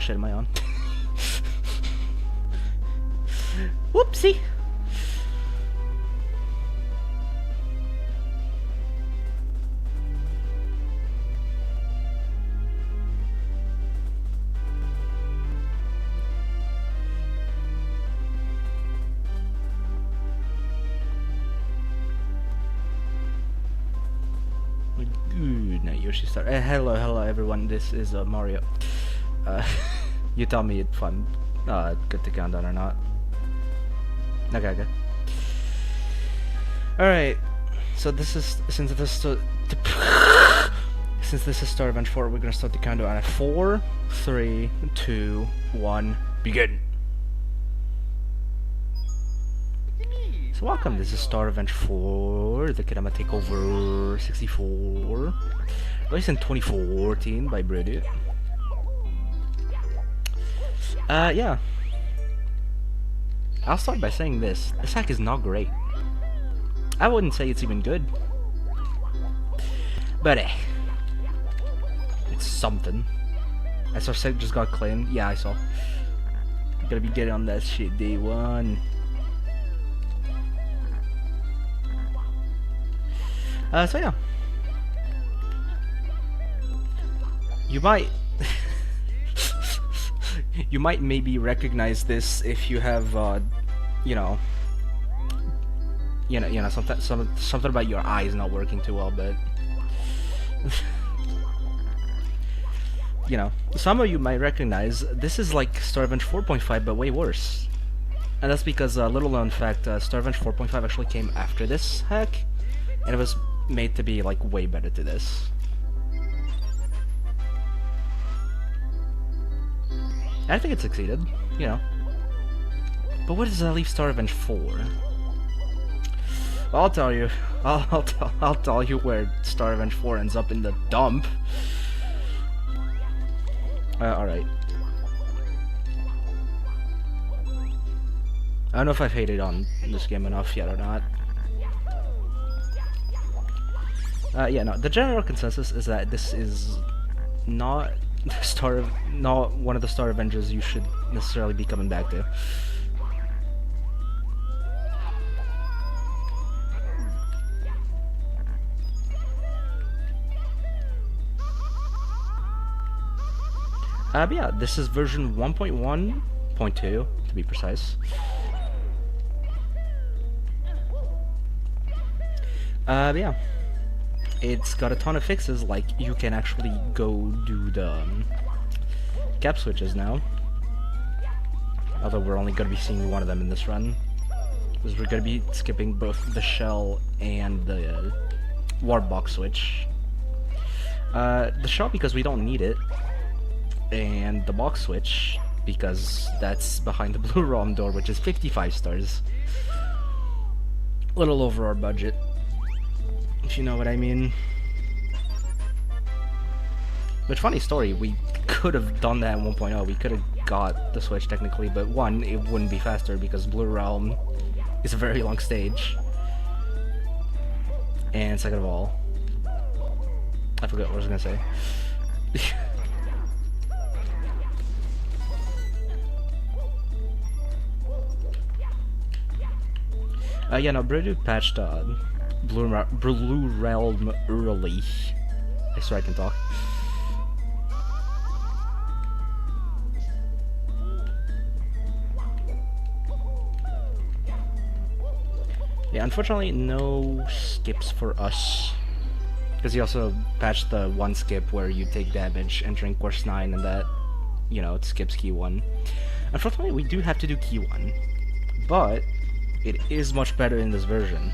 shit am I on? Whoopsie! Good night, Yoshi Star. Hello everyone, this is Mario. You tell me if I'm good to count on or not. Okay. Alright, so this is, since this is Star Revenge 4, we're gonna start the countdown at 4, 3, 2, 1, begin! So welcome, this is Star Revenge 4, the Kedama Takeover 64, released in 2014 by Brady. Yeah. I'll start by saying this hack is not great. I wouldn't say it's even good. But it's something. I saw Seth just got claimed. Yeah, I saw. Gotta be getting on that shit day one. So yeah. You might you might maybe recognize this if you have you know something about your eyes not working too well, but you know, some of you might recognize this is like Star Revenge 4.5 but way worse. And that's because little known fact, Star Revenge 4.5 actually came after this hack, and it was made to be like way better to this. I think it succeeded, you know. But what does that leave Star Revenge for? I'll tell you. I'll tell you where Star Revenge 4 ends up in the dump. Alright. I don't know if I've hated on this game enough yet or not. Yeah, no, the general consensus is that this is not not one of the Star Avengers you should necessarily be coming back to. But yeah, this is version 1.1.2 to be precise. But yeah. It's got a ton of fixes, like you can actually go do the cap switches now. Although we're only going to be seeing one of them in this run, because we're going to be skipping both the shell and the warp box switch. The shell because we don't need it, and the box switch because that's behind the blue ROM door, which is 55 stars. A little over our budget, if you know what I mean. But funny story, we could have done that in 1.0, we could have got the switch technically, but one, it wouldn't be faster because Blue Realm is a very long stage. And second of all, I forgot what I was gonna say. Yeah, no, Brady patched Blue Realm early. I swear I can talk. Yeah, unfortunately, no skips for us. Because he also patched the one skip where you take damage entering course 9 and that, you know, it skips key 1. Unfortunately, we do have to do key 1. But it is much better in this version.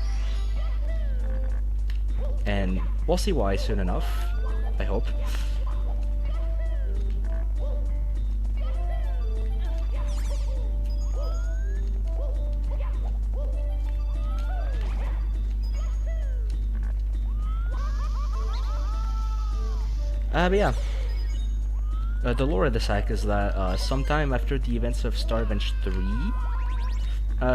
And we'll see why soon enough, I hope. But yeah. The lore of this hack is that sometime after the events of Star Revenge 3,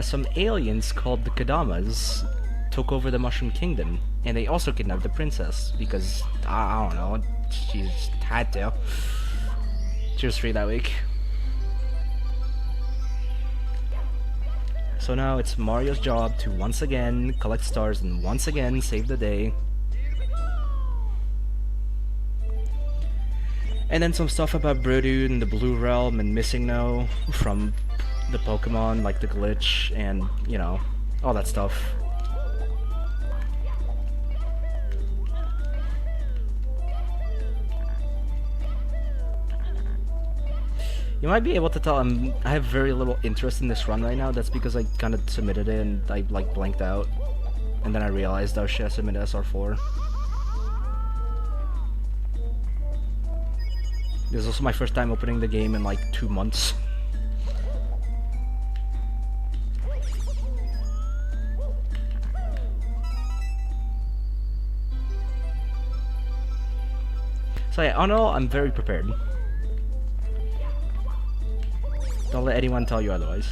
some aliens called the Kedamas took over the Mushroom Kingdom, and they also kidnapped the princess because I don't know, she just had to. Tier 3 that week. So now it's Mario's job to once again collect stars and once again save the day. And then some stuff about Brodude and the Blue Realm and Missing No from the Pokemon, like the glitch and, you know, all that stuff. You might be able to tell I have very little interest in this run right now. That's because I kind of submitted it and I like blanked out. And then I realized, oh shit, I submitted SR4. This is also my first time opening the game in like 2 months. So yeah, all in all, I'm very prepared. Don't let anyone tell you otherwise.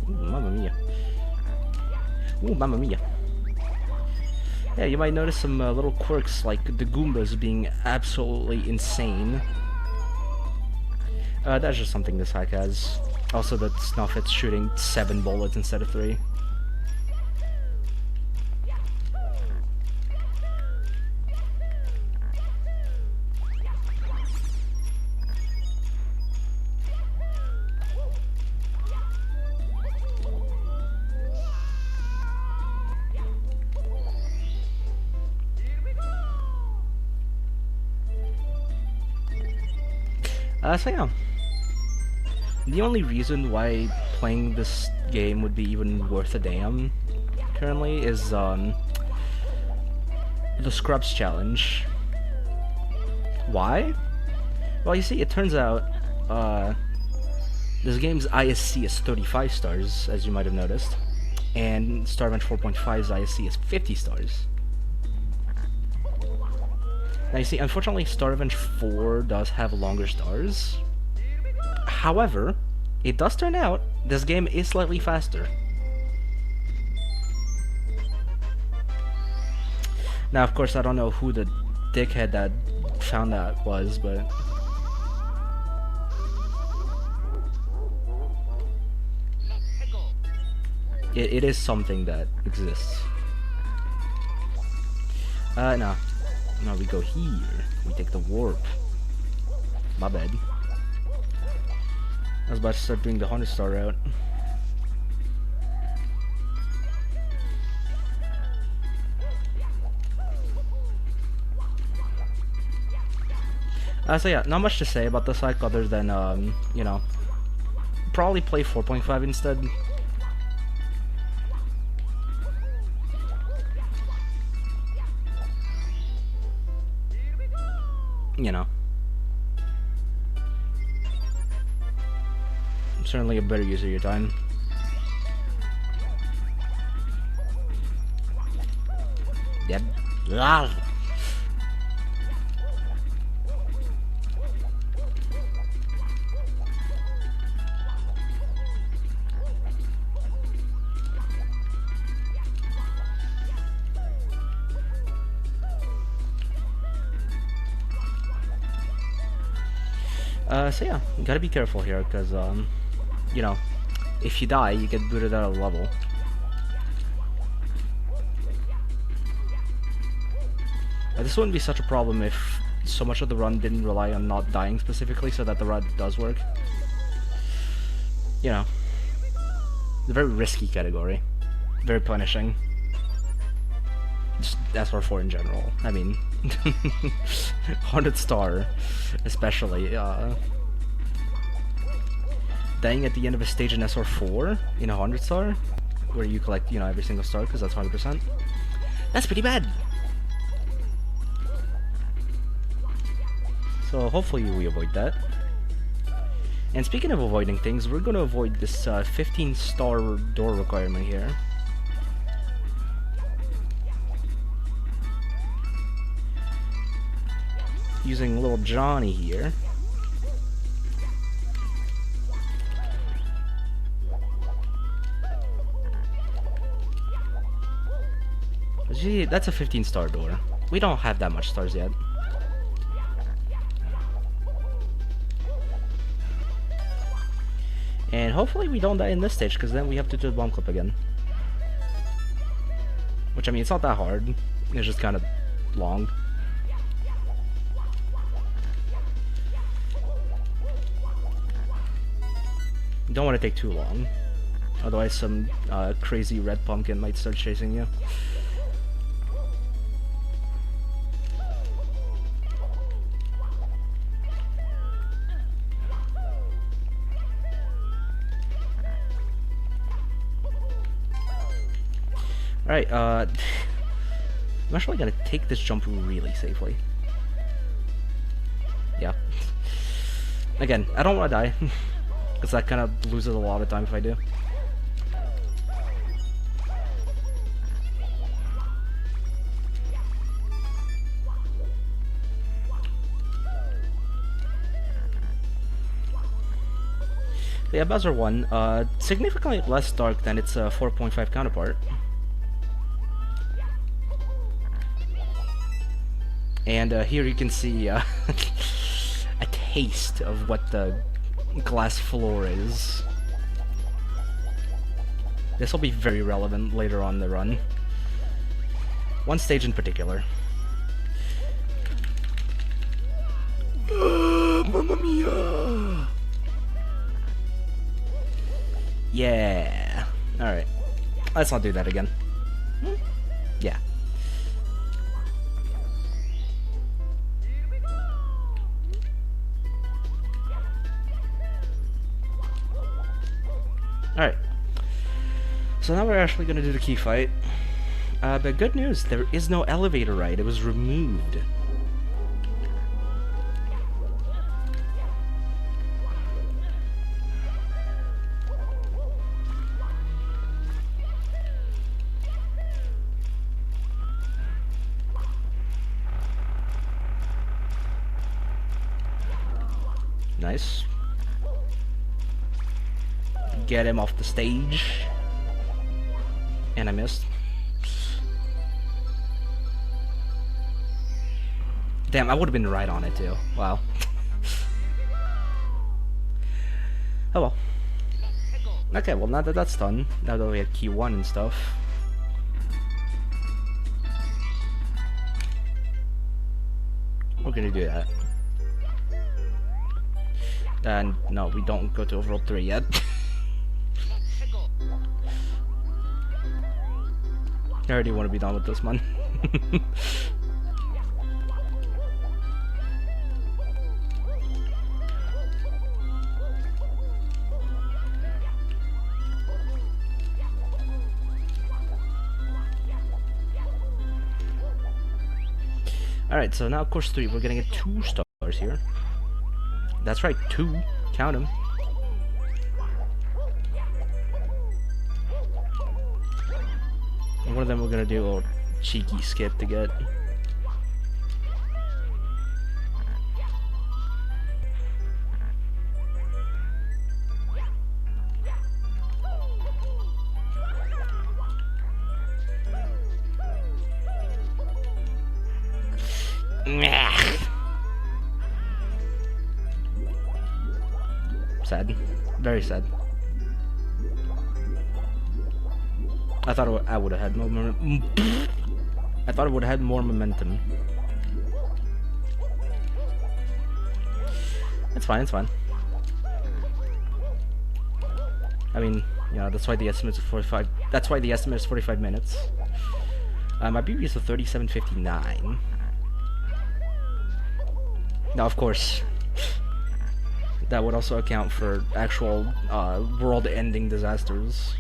Ooh, mamma mia. Ooh, mamma mia. Yeah, you might notice some little quirks like the Goombas being absolutely insane. That's just something this hack has. Also that Snuffit's shooting 7 bullets instead of 3. So yeah, the only reason why playing this game would be even worth a damn currently is the Scrubs challenge. Why? Well, you see, it turns out this game's ISC is 35 stars, as you might have noticed, and SSRM2025's ISC is 50 stars. Now you see, unfortunately Star Revenge 4 does have longer stars. However, it does turn out this game is slightly faster. Now of course I don't know who the dickhead that found that was, but... It is something that exists. No. Now we go here. We take the warp. My bad. I was about to start doing the 100-star route. So yeah, not much to say about this hack other than, you know, probably play 4.5 instead. You know, certainly a better use of your time. Yep. So yeah, you gotta be careful here, because, you know, if you die, you get booted out of the level. This wouldn't be such a problem if so much of the run didn't rely on not dying specifically, so that the run does work. You know, it's a very risky category. Very punishing. Just SR4 in general. I mean, 100 star, especially. Dying at the end of a stage in SR4 in a 100 star, where you collect, you know, every single star because that's 100%. That's pretty bad. So hopefully we avoid that. And speaking of avoiding things, we're going to avoid this 15-star door requirement here. Using little Johnny here. See, that's a 15-star door. we don't have that much stars yet. And hopefully we don't die in this stage, because then we have to do the bomb clip again. Which, I mean, it's not that hard. It's just kind of long. You don't want to take too long. Otherwise some crazy red pumpkin might start chasing you. Alright, I'm actually gonna take this jump really safely. Yeah. Again, I don't want to die, because that kind of loses a lot of time if I do. Yeah, Bowser 1, significantly less dark than its 4.5 counterpart. And here you can see a taste of what the glass floor is. This will be very relevant later on in the run. One stage in particular. Mamma mia! Yeah. Alright. Let's not do that again. Yeah. Alright. So now we're actually going to do the key fight. But good news, there is no elevator ride. It was removed. Nice. Get him off the stage. And I missed. Damn, I would have been right on it too. Wow. Oh well. Okay, well now that that's done, now that we have key 1 and stuff. We're gonna do that. And no, we don't go to overworld 3 yet. I already want to be done with this one. Alright, so now of course 3, we're gonna get 2 stars here. That's right, 2. Count them. And one of them we're gonna do a little cheeky skip to get. Sad. Very sad. I thought I would have had more. I thought it would have had more momentum. It's fine. It's fine. I mean, yeah, that's why the estimate is 45. That's why the estimate is 45 minutes. My BB is a 37:59. Now, of course, that would also account for actual world-ending disasters.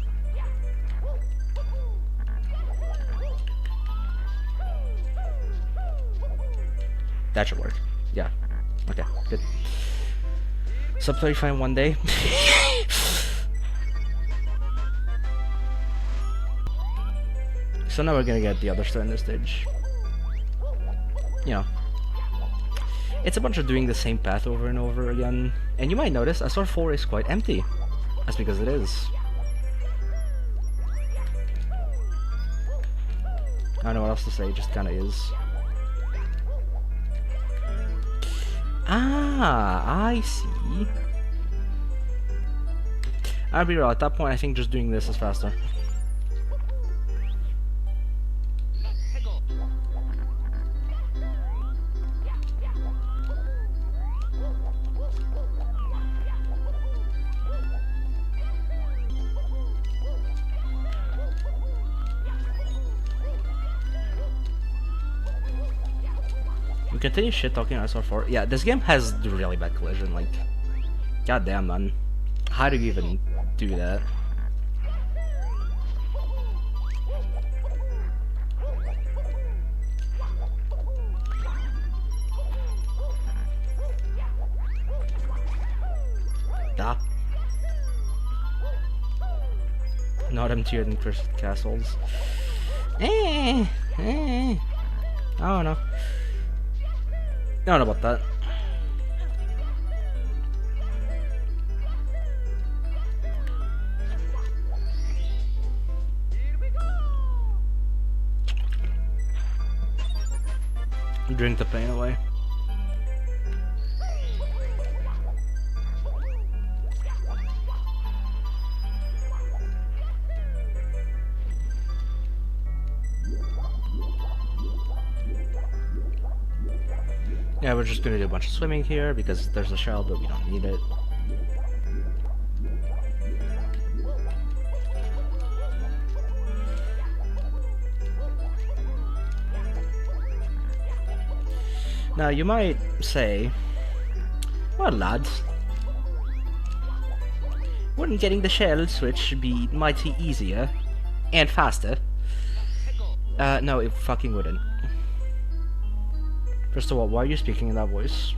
That should work. Yeah. Okay, good. Sub 35 in 1 day. So now we're gonna get the other star in this stage. You know. It's a bunch of doing the same path over and over again. And you might notice SR 4 is quite empty. That's because it is. I don't know what else to say, it just kinda is. Ah, I see. I'll be real, at that point I think just doing this is faster. We continue shit talking SR4. Yeah, this game has really bad collision, like, goddamn man. How do you even do that? Da. Not emptier than cursed castles. I don't know. I don't know about that. Drink the pain away. Yeah, we're just gonna do a bunch of swimming here because there's a shell, but we don't need it. Now, you might say, well, lads, wouldn't getting the shell switch be mighty easier and faster? No, it fucking wouldn't. First of all, why are you speaking in that voice?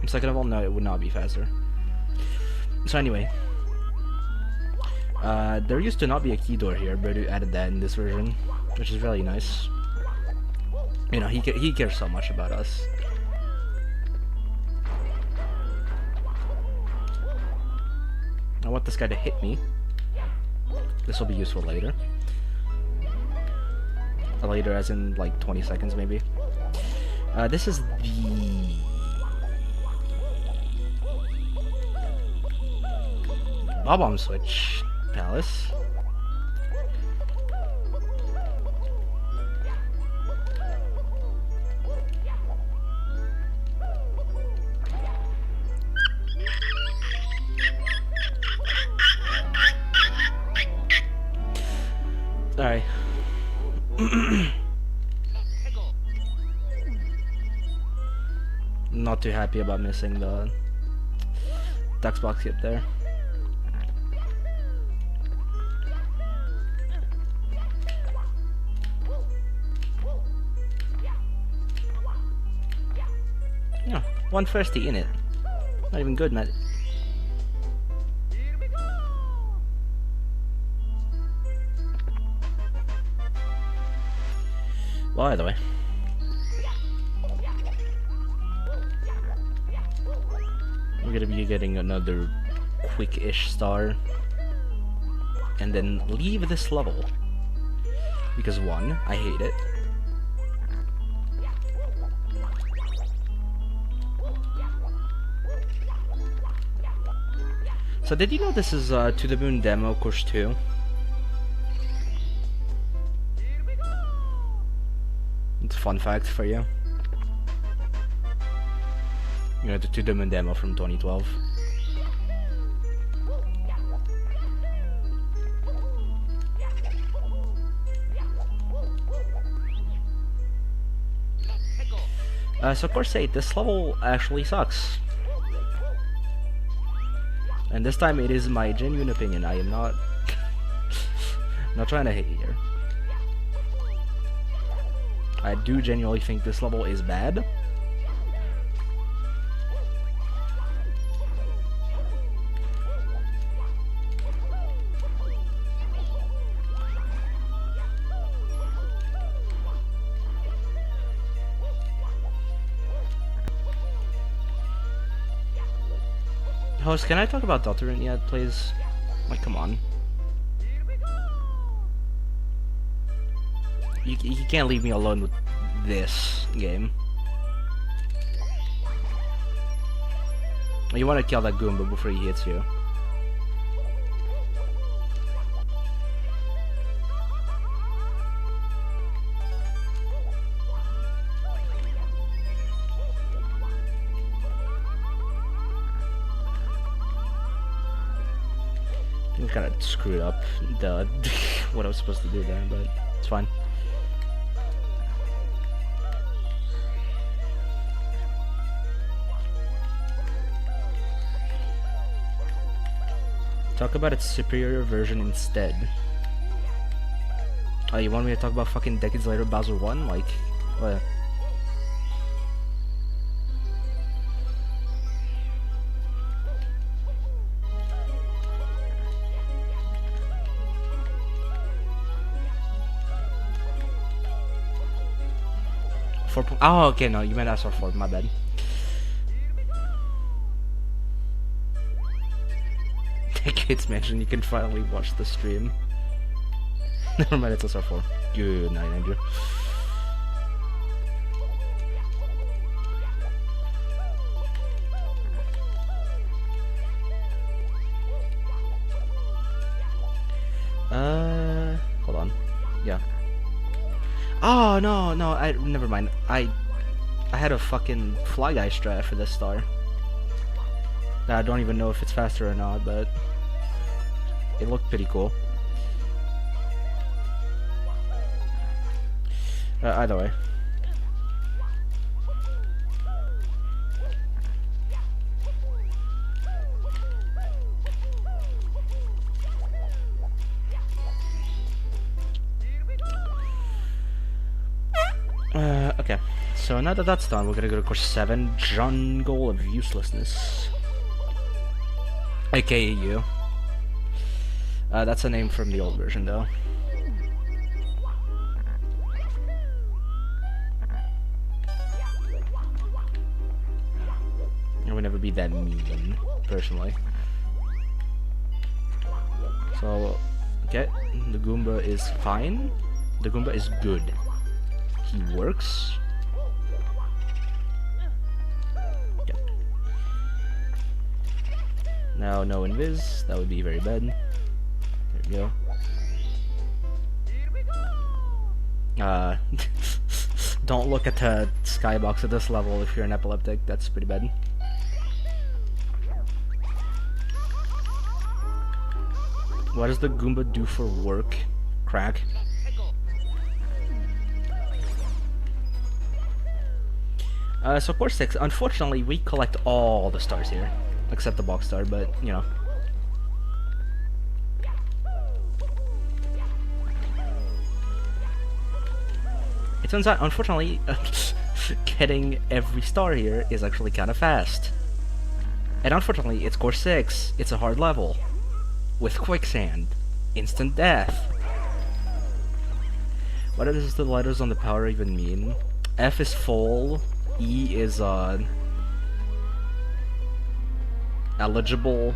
And second of all, no, it would not be faster. So anyway, there used to not be a key door here, but we added that in this version, which is really nice. You know, he cares so much about us. I want this guy to hit me. This will be useful later. Later as in like 20 seconds maybe. This is the Bob-omb switch palace. Sorry. Not too happy about missing the ducks box hit there. Yeah, 150 in it. Not even good, man. Well, either way. We're gonna be getting another quick-ish star. And then leave this level. Because one, I hate it. So did you know this is To the Moon demo course 2? It's a fun fact for you. You know, the To the Moon demo from 2012. So course 8, this level actually sucks. And this time it is my genuine opinion. I am not not trying to hate here. I do genuinely think this level is bad. Host, can I talk about Deltarune yet, please? Like, come on. You can't leave me alone with this game. You want to kill that Goomba before he hits you. I kind of screwed up the what I was supposed to do there, but it's fine. Talk about its superior version instead. Oh, you want me to talk about fucking decades later Bowser 1? Like, what? Oh, okay, no, you meant SR4, my bad. Kids mentioned you can finally watch the stream. Never mind, it's SR4. Good night, Andrew. Hold on. Yeah. Oh no, never mind. I had a fucking Fly Guy strat for this star. I don't even know if it's faster or not, but it looked pretty cool. Either way. Okay. So now that that's done, we're gonna go to course 7, Jungle of Uselessness. AKA you. That's a name from the old version, though. I would never be that mean, personally. So, okay, the Goomba is fine. The Goomba is good. He works. Yep. Now, no invis. That would be very bad. There we go. Don't look at the skybox at this level if you're an epileptic. That's pretty bad. What does the Goomba do for work? Crack. So course 6, unfortunately we collect all the stars here, except the box star, but you know. It turns out, unfortunately, getting every star here is actually kind of fast. And unfortunately, it's course 6, it's a hard level. With quicksand. Instant death. What does the letters on the power even mean? F is full. E is eligible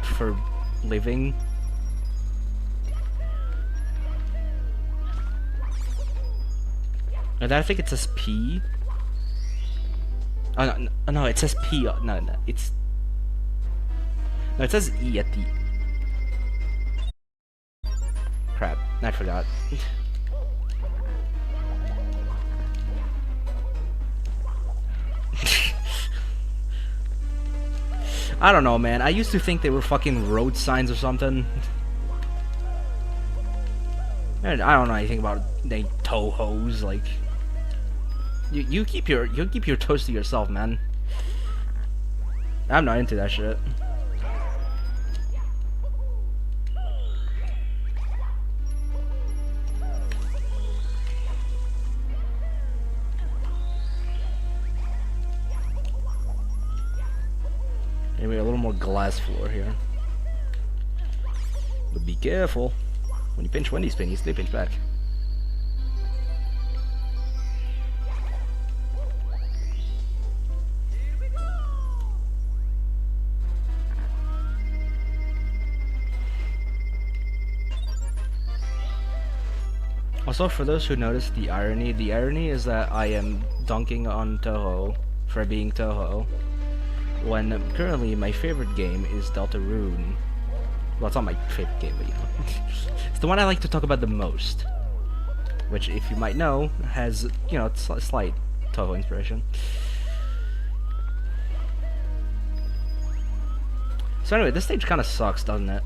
for living. And I think it says P. Oh no, it says P. No, it says E at the. Crap, I forgot. I don't know, man. I used to think they were fucking road signs or something. I don't know anything about they Tohos. Like, you keep your toes to yourself, man. I'm not into that shit. Maybe a little more glass floor here. But be careful. When you pinch Wendy's pennies, they pinch back. Also, for those who noticed the irony is that I am dunking on Toho for being Toho. when currently my favorite game is Deltarune. Well, it's not my favorite game, but you know. It's the one I like to talk about the most. Which, if you might know, has, you know, slight Toho inspiration. So anyway, this stage kind of sucks, doesn't it?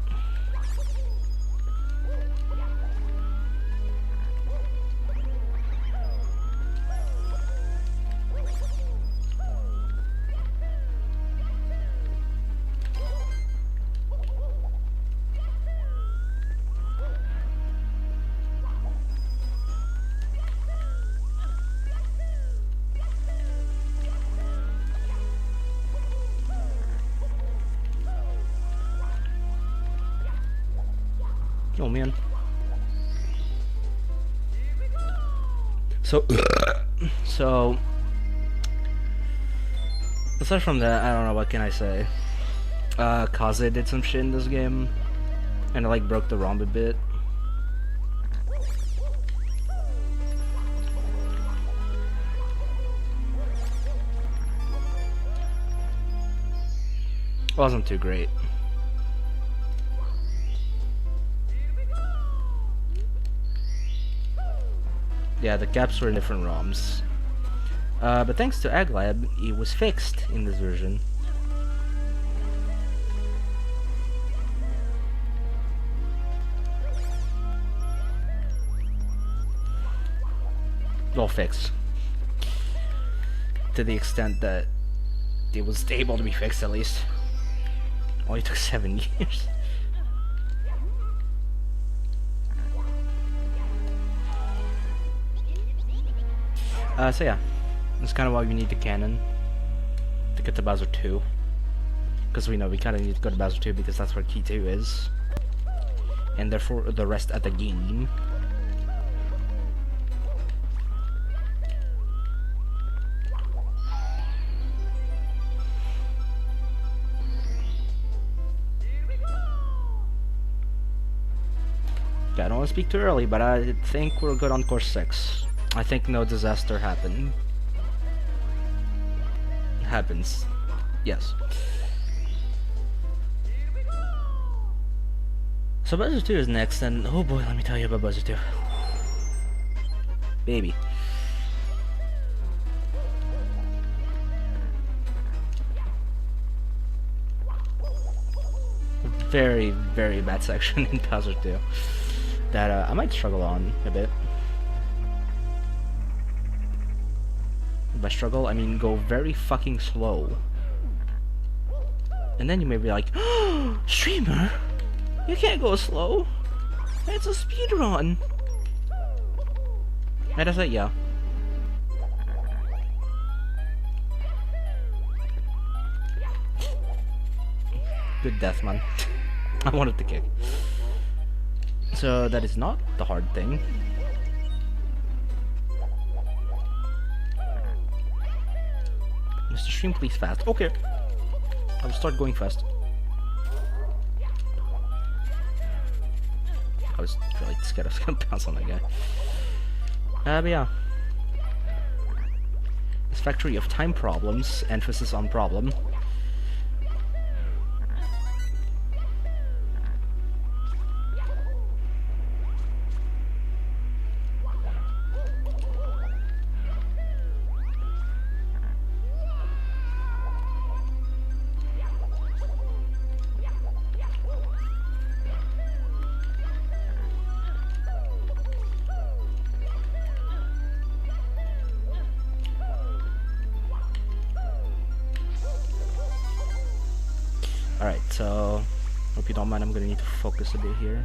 Oh man. So aside from that, I don't know, what can I say? Kaze did some shit in this game, and it like broke the ROM a bit. Wasn't too great. Yeah, the gaps were in different ROMs. But thanks to AgLab, it was fixed in this version. Well, fixed. To the extent that it was able to be fixed, at least. Only took 7 years. So yeah, that's kind of why we need the cannon to get to Bowser 2. Because we know we kind of need to go to Bowser 2 because that's where Key 2 is. And therefore the rest of the game. I don't want to speak too early, but I think we're good on course 6. I think no disaster happens. Yes. So Bowser 2 is next, and oh boy, let me tell you about Bowser 2. Baby. Very, very bad section in Bowser 2 that I might struggle on a bit. By struggle, I mean go very fucking slow. And then you may be like, oh, streamer, you can't go slow. It's a speedrun. And I said, yeah. Good death, man. I wanted to kick. So that is not the hard thing. Mr. Stream, please fast. Okay. I'll start going fast. I was really scared I was gonna bounce on that guy. But yeah. This factory of time problems, emphasis on problem. Alright, so hope you don't mind, I'm gonna need to focus a bit here.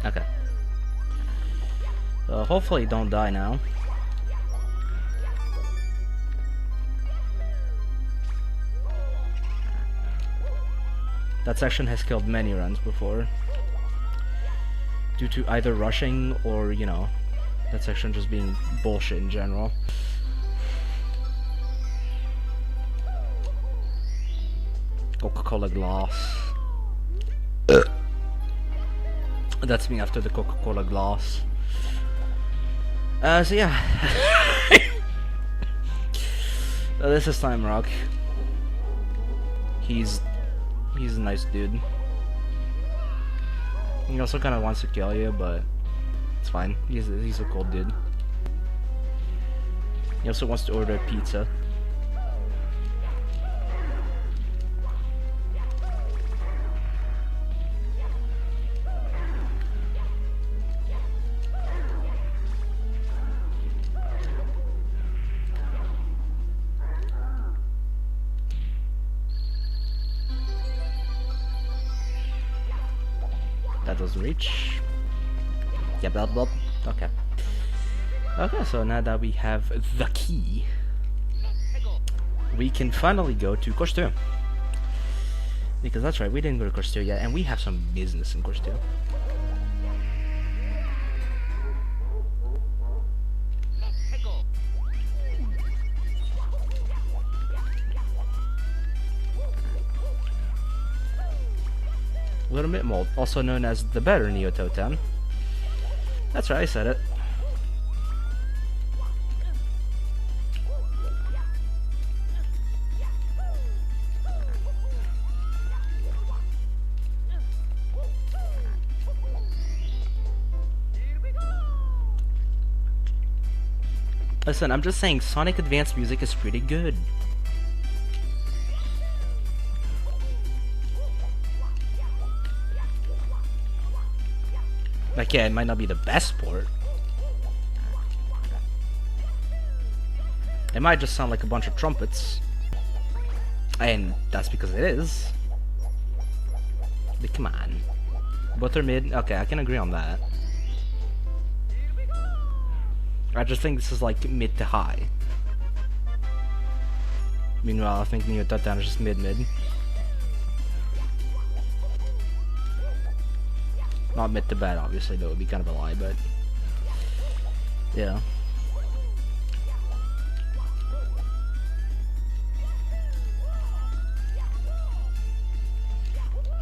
Okay. Hopefully don't die now. That section has killed many runs before. due to either rushing or, you know, that section just being bullshit in general. Coca-Cola glass. That's me after the Coca-Cola glass. So yeah. This is Time Rock. He's a nice dude. He also kind of wants to kill you, but it's fine. He's a cool dude. He also wants to order a pizza. That doesn't reach. Yeah, blah blah. Okay. Okay, so now that we have the key, we can finally go to course 2. Because that's right, we didn't go to course 2 yet, and we have some business in course 2. Little Bit Mold, also known as the better Neo Totem. That's right, I said it. Listen, I'm just saying Sonic Advance music is pretty good. Like, yeah, it might not be the best port. It might just sound like a bunch of trumpets. And that's because it is. But come on. Both are mid. Okay, I can agree on that. I just think this is like mid to high. Meanwhile, I think Neo Touchdown is just mid-mid. Not mid to bad, obviously, that would be kind of a lie, but yeah.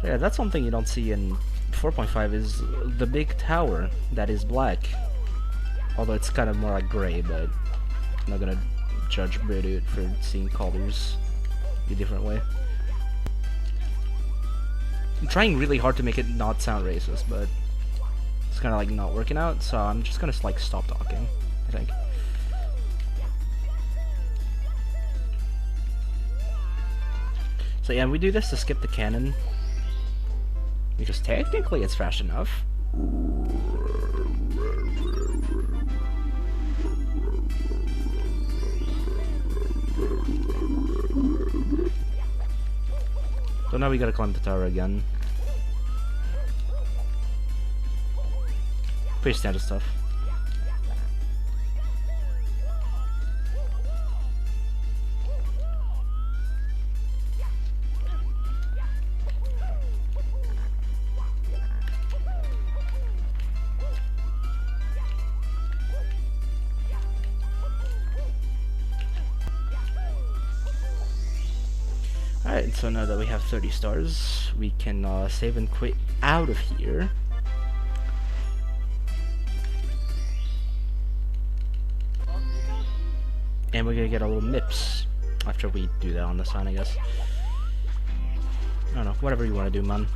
Yeah, that's something you don't see in 4.5 is the big tower that is black. Although it's kind of more like gray, but I'm not gonna judge Bridget for seeing colors a different way. I'm trying really hard to make it not sound racist, but it's kind of like not working out, so I'm just gonna like stop talking, I think. So yeah, we do this to skip the cannon, because technically it's fast enough. So now we gotta climb the tower again. Pretty standard stuff. Alright, so now that we have 30 stars, we can save and quit out of here. And we're gonna get a little MIPS after we do that on this one, I guess. I don't know, whatever you want to do, man.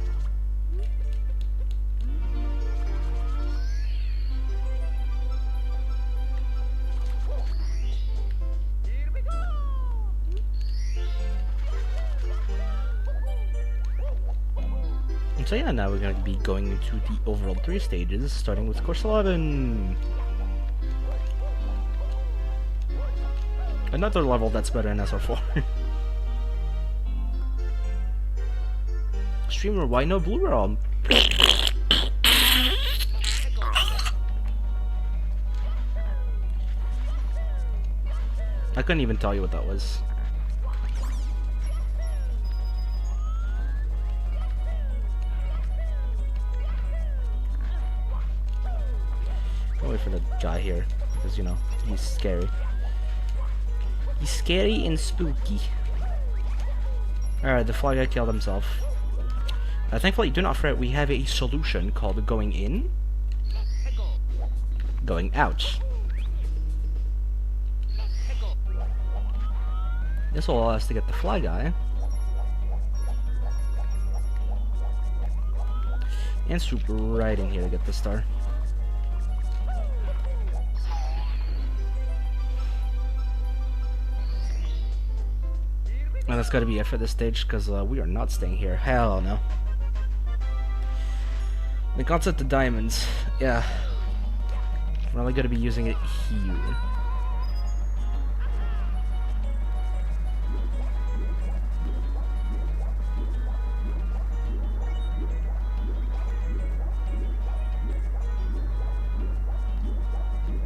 So yeah, now we're going to be going into the overall 3 stages, starting with course 11. Another level that's better in SR4. Streamer, why no blue realm? I couldn't even tell you what that was. wait for the guy here, because, you know, he's scary. He's scary and spooky. Alright, the fly guy killed himself. Thankfully, do not fret, we have a solution called going in, going out. This will allow us to get the fly guy. And swoop right in here to get the star. And that's gotta be it for this stage, because we are not staying here. Hell no. The concept of diamonds. Yeah. We're only gonna be using it here.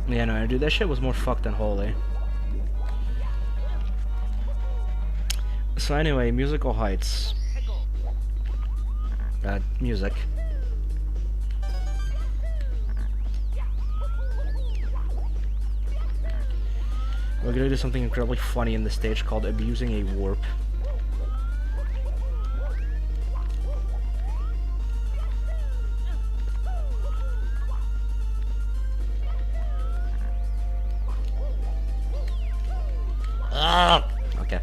Yeah, no, dude, that shit was more fucked than holy. So anyway, musical heights. Music. We're gonna do something incredibly funny in this stage called abusing a warp. Okay.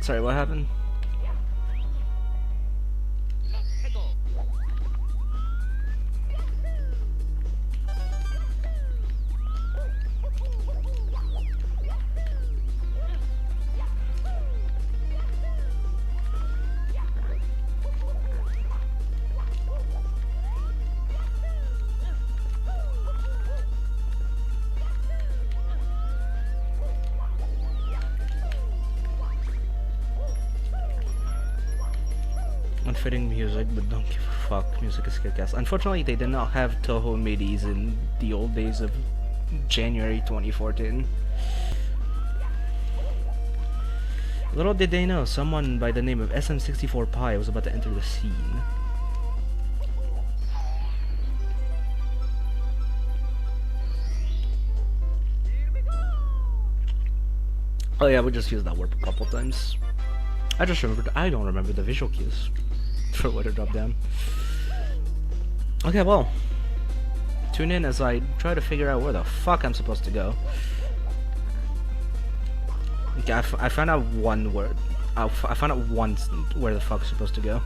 Sorry, what happened? Unfitting music, but don't give a fuck. Music is kick-ass. Unfortunately, they did not have Toho midis in the old days of January 2014. Little did they know, someone by the name of SM64 Pi was about to enter the scene. Oh yeah, we just used that warp a couple times. I just remembered, I don't remember the visual cues for what to drop down. Okay, well, tune in as I try to figure out where the fuck I'm supposed to go. Okay, I found out one word. I found out once where the fuck's supposed to go.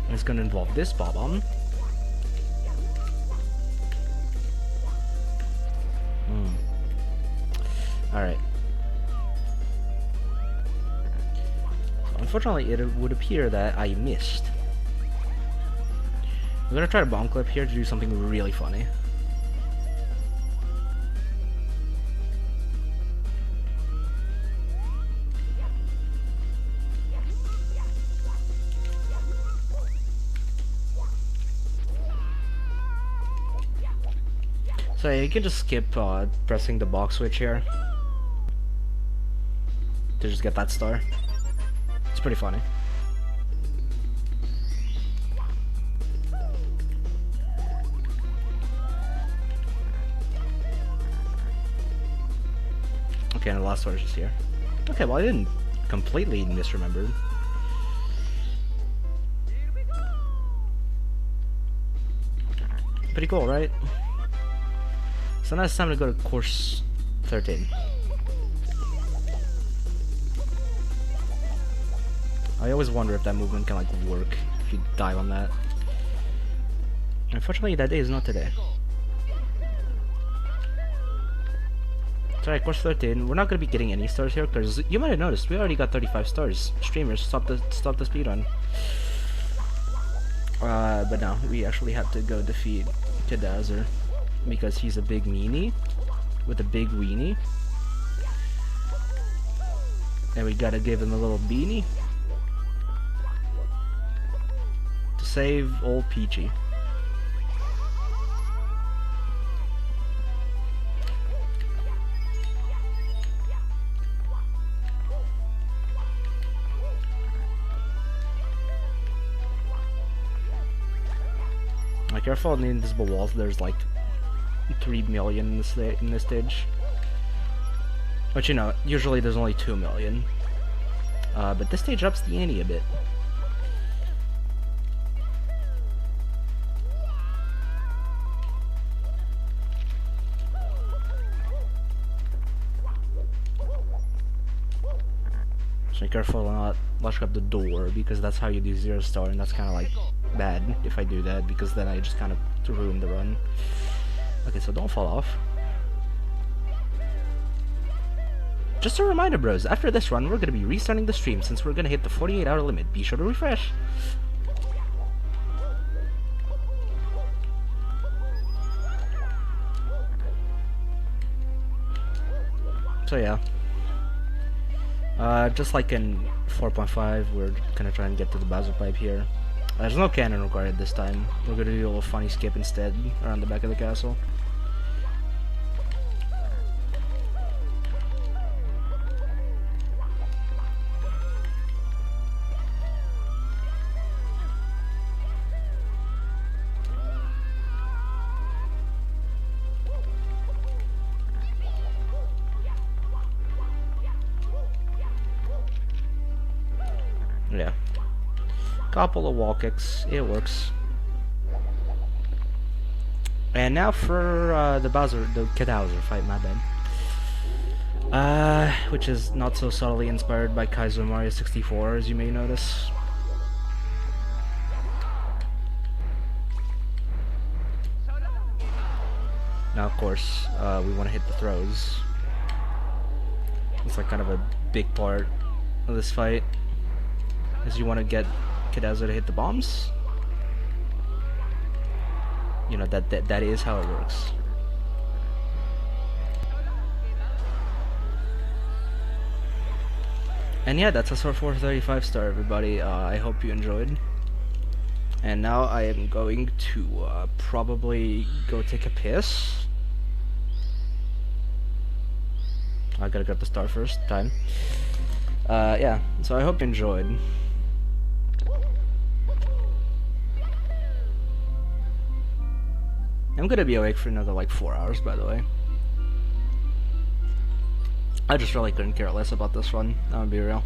It's gonna involve this bob-omb. Alright. So unfortunately, it would appear that I missed. I'm gonna try to bomb clip here to do something really funny. So yeah, you can just skip pressing the box switch here to just get that star. It's pretty funny. Okay, and the last star is just here. Okay, well I didn't completely misremember. Pretty cool, right? So now it's time to go to course 13. I always wonder if that movement can like work if you dive on that. Unfortunately, that day is not today. Alright, course 13. We're not gonna be getting any stars here because you might have noticed we already got 35 stars. Streamers, stop the speedrun. But no, we actually have to go defeat Kedama because he's a big meanie with a big weenie, and we gotta give him a little beanie to save old Peachy. careful on the invisible walls. There's like 3 million in this stage. But you know, usually there's only 2 million. But this stage ups the ante a bit. So be careful to not lush up the door, because that's how you do 0 star, and that's kind of like bad if I do that, because then I just kind of ruin the run. Okay, so don't fall off. Just a reminder, bros, after this run, we're going to be restarting the stream since we're going to hit the 48-hour limit. Be sure to refresh. So yeah. Just like in 4.5, we're gonna try and get to the Bowser pipe here. There's no cannon required this time. We're gonna do a little funny skip instead around the back of the castle. Yeah. Couple of wall kicks. It works. And now for the Kedama fight, my bad. Which is not so subtly inspired by Kaizo Mario 64, as you may notice. Now, of course, we want to hit the throws. It's like kind of a big part of this fight, is you want to get Kedama to hit the bombs. You know, that is how it works. And yeah, that's a sort 435 star, everybody. I hope you enjoyed. And now I am going to probably go take a piss. I gotta grab the star first. Time. Yeah, so I hope you enjoyed. I'm gonna be awake for another like 4 hours, by the way. I just really couldn't care less about this one, I'm gonna be real.